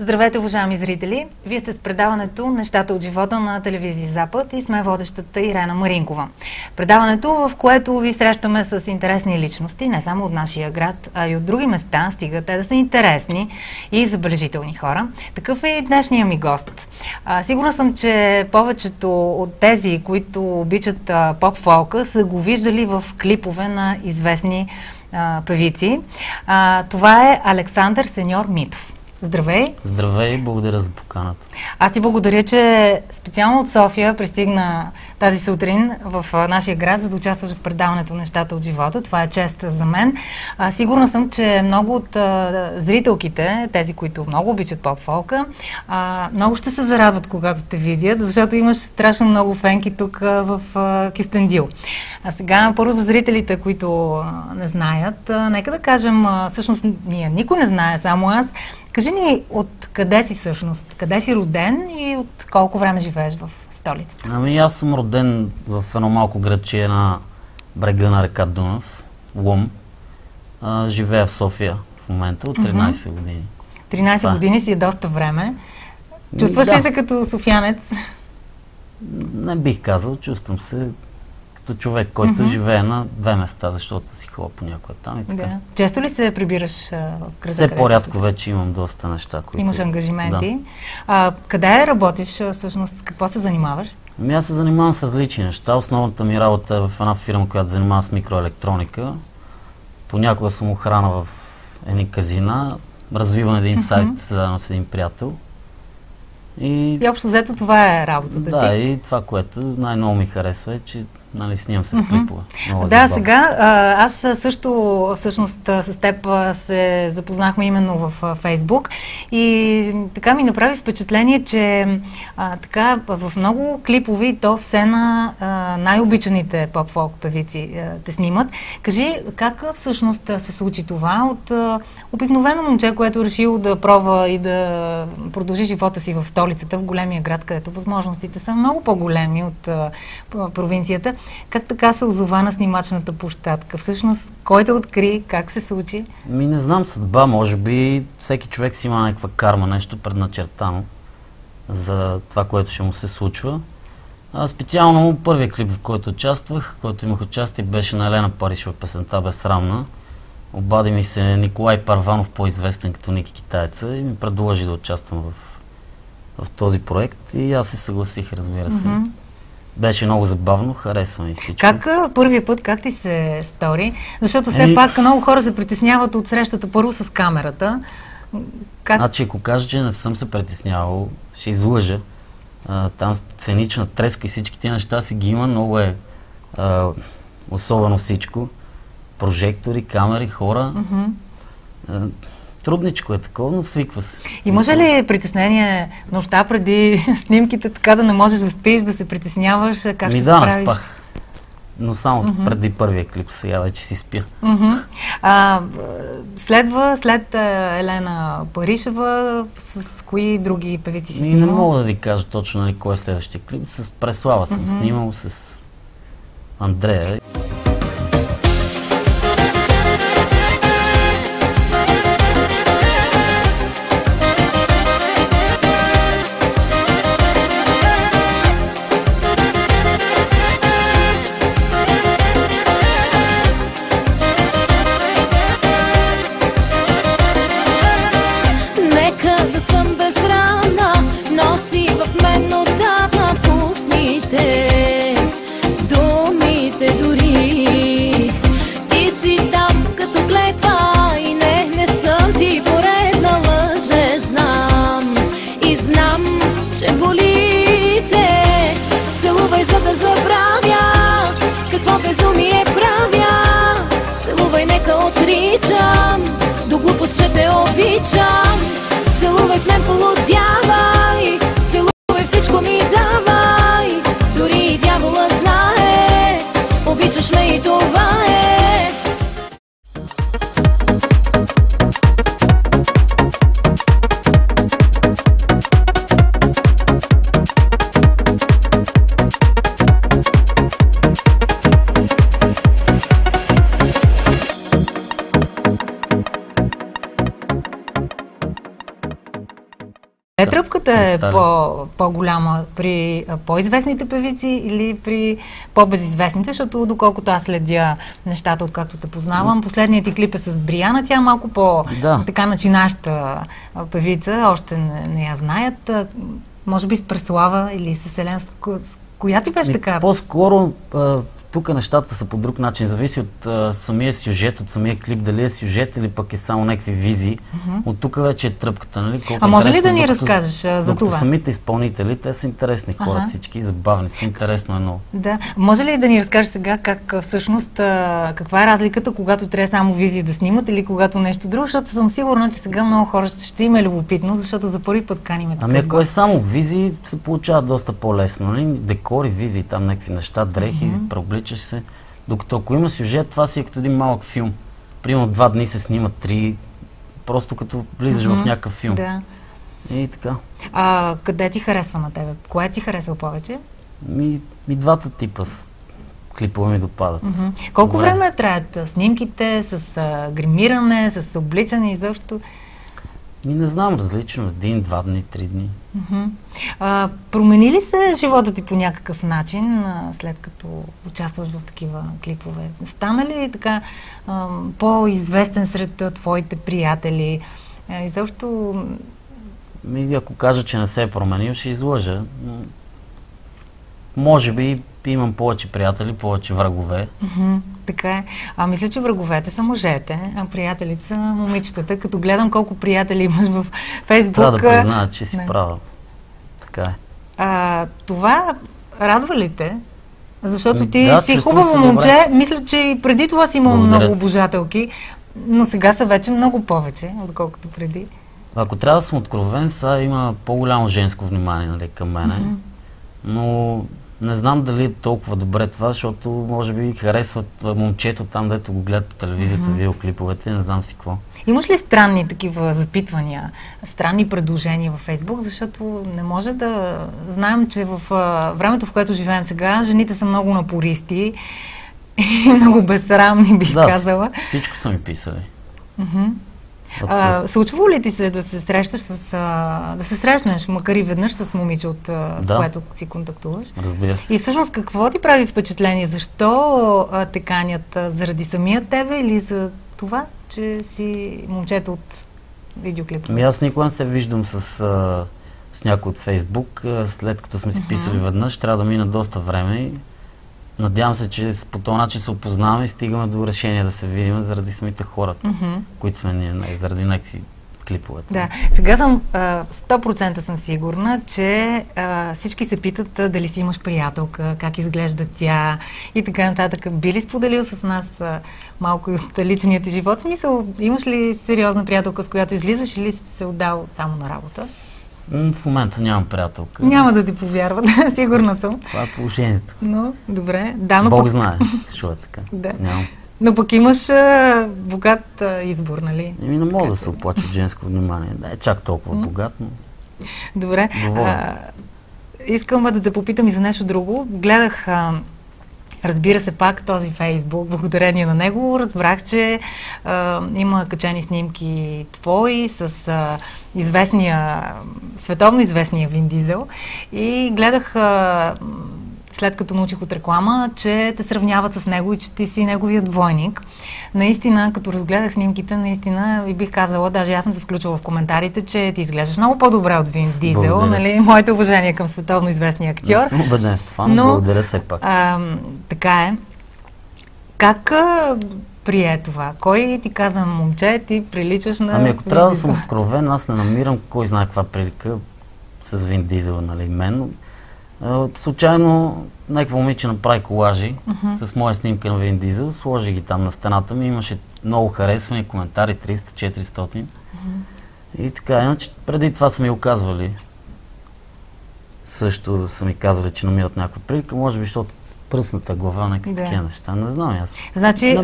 Здравейте, уважаеми зрители! Вие сте с предаването "Нещата от живота" на телевизия Запад и сме водещата Ирена Маринкова. Предаването, в което ви срещаме с интересни личности, не само от нашия град, а и от други места, стига те да са интересни и забележителни хора. Такъв е и днешния ми гост. Сигурна съм, че повечето от тези, които обичат поп-фолка, са го виждали в клипове на известни певици. Това е Александър Сеньор Митов. Здравей! Здравей, благодаря за поканата. Аз ти благодаря, че специално от София пристигна тази сутрин в нашия град, за да участваш в предаването "Нещата от живота". Това е чест за мен. Сигурна съм, че много от зрителките, тези, които много обичат поп-фолка, много ще се зарадват, когато те видят, защото имаш страшно много фенки тук в Кюстендил. А сега, първо за зрителите, които не знаят, нека да кажем, всъщност никой не знае, само аз. Кажи ни от къде си всъщност, къде си роден и от колко време живееш в столицата? Ами аз съм роден в едно малко градче на брега на река Дунав, Лом. Живея в София в момента от 13 години. 13 години си е доста време. Чувстваш ли се като софиянец? Не бих казал, чувствам се като човек, който живее на две места, защото си ходя понякога там и така. Да. Често ли се прибираш в града? Все по-рядко вече имам доста неща, които... Имаш ангажименти. Да. Къде работиш всъщност? Какво се занимаваш? Ами аз се занимавам с различни неща. Основната ми работа е в една фирма, която се занимава с микроелектроника. Понякога съм охрана в едни казина. Развивам един сайт заедно с един приятел. И общо взето това е работата ти. Да, и това, което най-много ми харесва е, че снимам се в клипове. Да, сега аз също всъщност с теб се запознахме именно в Фейсбук и така ми направи впечатление, че така в много клипове и то все на най-обичаните поп-фолк певици те снимат. Кажи, как всъщност се случи това от обикновено момче, което е решило да пробва и да продължи живота си в столицата, в големия град, където възможностите са много по-големи от провинцията. Как така се озова на снимачната площадка? Всъщност, кой те откри? Как се случи? Не знам, съдба, може би. Всеки човек си има някаква карма, нещо предначертано за това, което ще му се случва. Специално първият клип, в който участвах, който имах участие, беше на Елена Паришева, песента "Безсрамна". Обади ми се Николай Парванов, по-известен като Ники Китаеца, и ми предложи да участвам в този проект и аз се съгласих, разбира се. Беше много забавно, хареса ми всичко. Първият път, как ти се стори? Защото все пак много хора се притесняват от срещата първо с камерата. Значи, ако кажа, че не съм се притеснявал, ще излъжа. Там сценична треска и всички тези неща си ги има, много е особено всичко. Прожектори, камери, хора. Трудничко е такова, но свиква се. Имаше ли притеснение нощта преди снимките, така да не можеш да спиш, да се притесняваш? Как ще се справиш? Не спах. Но само преди първия клип, сега вече си спя. След Елена Паришева, с кои други певици си снимал? Не мога да ви кажа точно кой е следващия клип. С Преслава съм снимал, с Андрея. До глупост, че те обичам. Целувай с мен Тръпката е по-голяма при по-известните певици или при по-безизвестните, защото доколкото аз следя нещата, откакто те познавам, последният ти клип е с Бриана, тя е малко така начинаща певица, още не я знаят. Може би с Преслава или с Елен, с коя ти беше така? По-скоро тук нещата са по друг начин. Зависи от самия сюжет, от самия клип, дали е сюжет или пък е само някакви визии. От тук вече е тръпката, нали? А може ли да ни разкажеш за това? Самите изпълнители, те са интересни хора, всички забавни са, интересно е много. Да. Може ли да ни разкажеш сега как всъщност, каква е разликата, когато трябва само визии да снимат или когато нещо друго, защото съм сигурна, че сега много хора ще има любопитно, защото за първи път каним такъв. Ако е само визии, се получава доста по-лесно. Нали? Декори, визии, там някакви неща, дрехи, преобличаш се. Докато ако има сюжет, това си е като един малък филм. Примерно 2 дни се снимат, 3, просто като влизаш в някакъв филм. Да. И така. Къде ти харесва на тебе? Кое ти харесва повече? И двата типа клипове ми допадат. Колко време траят снимките с гримиране, с обличане изобщо? Не знам, различно. 1, 2 дни, 3 дни. Промени ли се живота ти по някакъв начин, след като участваш в такива клипове? Стана ли така по-известен сред твоите приятели? Изобщо... Ако кажа, че не се е променил, ще излъжа. Може би имам повече приятели, повече врагове. Така е. Мисля, че враговете са мъжете, а приятелите са момичетата. Като гледам колко приятели имаш в Фейсбук... Трябва да призная, че си права. Така е. Това радва ли те? Защото ти си хубаво момче. Мисля, че и преди това си имал много обожателки, но сега са вече много повече, отколкото преди. Ако трябва да съм откровен, сега има по-голямо женско внимание към мене. Но не знам дали е толкова добре това, защото може би харесват момчето там, дето го гледат по телевизията, видеоклиповете, не знам си какво. Имаш ли странни такива запитвания, странни предложения във Фейсбук, защото не може да знаем, че в времето, в което живеем сега, жените са много напористи и много безсрамни, бих казала. Всичко са ми писали. Случва ли ти се да се срещаш да се срещнеш, макар и веднъж с момиче, с което си контактуваш? Разбира се. И всъщност какво ти прави впечатление? Защо те канят? Заради самия тебе или за това, че си момчето от видеоклипа? Аз никога не се виждам с някой от Фейсбук. След като сме си писали веднъж, трябва да мина доста време и надявам се, че по този начин се опознаваме и стигаме до решение да се видим заради самите хора, които сме ние, заради някакви клипове. Да, сега съм 100% съм сигурна, че всички се питат дали си имаш приятелка, как изглежда тя и така нататък. Би ли споделил с нас малко и от личния ти живот? В смисъл, имаш ли сериозна приятелка, с която излизаш или си се отдал само на работа? В момента нямам приятелка. Няма да ти повярват, сигурна съм. Това е положението. Но, добре. Да, но Бог знае, защо е така. Нямам. Но пък имаш богат избор, нали? Не мога да се оплача от женско внимание. Не е чак толкова богат, но... Добре. Искам да те попитам и за нещо друго. Гледах, разбира се, пак този Фейсбук, благодарение на него, разбрах, че има качени снимки твои с световно известния Вин Дизел и гледах, след като научих от реклама, че те сравняват с него и че ти си неговият двойник. Наистина, като разгледах снимките, наистина и бих казала, даже аз съм се включила в коментарите, че ти изглеждаш много по-добре от Вин Дизел. Нали? Моите уважения към световно известния актьор. Не съм убеден в това, но благодаря все пак. Така е. Как прие това? Кой ти каза, момче, ти приличаш на... Ако трябва да съм откровен, аз не намирам кой знае каква прилика с Вин Дизел, нали, мен. Случайно някакво момиче направи колажи с моя снимка на Вин Дизел, сложи ги там на стената ми, имаше много харесвани коментари, 300-400. И така, иначе преди това са ми оказвали. Също са ми казвали, че намират някаква прилика, може би, защото пръсната глава, някакви такива неща. Не знам аз. Значи,